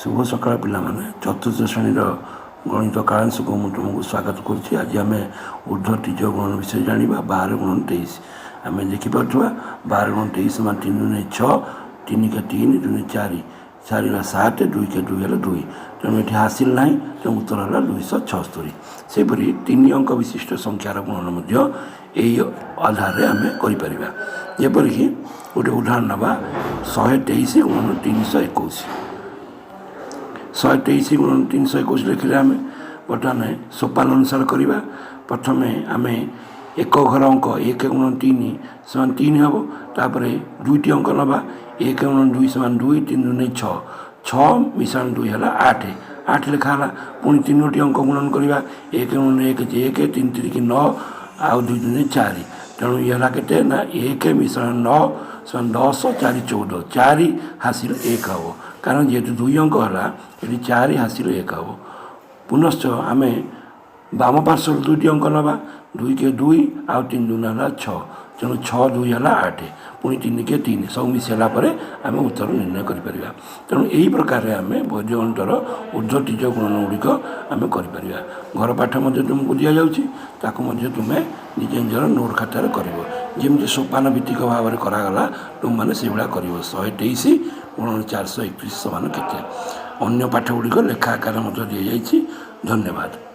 शुभ सकाळ पिलामाने चतुर्थ श्रेणीर गणित कालांश को मुझे तुमको स्वागत करुच्ची। आज आम ऊर्ध्व टीज गुणन विषय जाना 12 गुणन 23 आम देखिपा 12 गुणन 23 मान 3 दूने 6 3 के 3 दूने 4 4 7 2 के 2 है 2 तेणु ये हासिल ना तेणु उत्तर है 276। सेपरी 3 अंक विशिष्ट संख्यार गुणन यही आधार आम करपरिक गोटे उदाहरण ना 123 गुणन 321 123 गुणन 321 लिखिले आम बर्तमान सोपान अनुसार करवा। प्रथम आम एक घर अंक 1 गुणन 3 समान 3 हम तापर दुईटी अंक नवा 1 गुणन 2 समान 2 3 दूने 6 6 मिशाण 2 है 8 8 लिखाला पुणी 3टी अंक गुणन करवा 1 गुणन 1 1 3 3 9 आउ 2 दूने 4 तेणु ये है ना 1 मिशाण 9 समान 10 4 14 4 हासिल 1 हम कारण जेहेतु 2 अंक है ये 4 हासिल 1 हम। पुनश्च आम बाम पार्श्व 2टी अंक नवा 2 के 2 आउ 3 दूना 6 तेणु 6 2 है 8 पुणी 3 के 3 सब मिसाला आम उत्तर निर्णय कर। तेणु यही प्रकार आम वैद्य गणितर ऊर्ध्व टीज गुणन गुड़िक आम कर। घर पाठ तुमको दि जाऊँगी तुम्हें निज निजर नोट खातार करमि सोपान भित्तिक भाव में कराला तुमने से भाया कर 123 गुणन 431 समान केते अन्य पाठ गुड़िक लेखा आकार दि जाइए। धन्यवाद।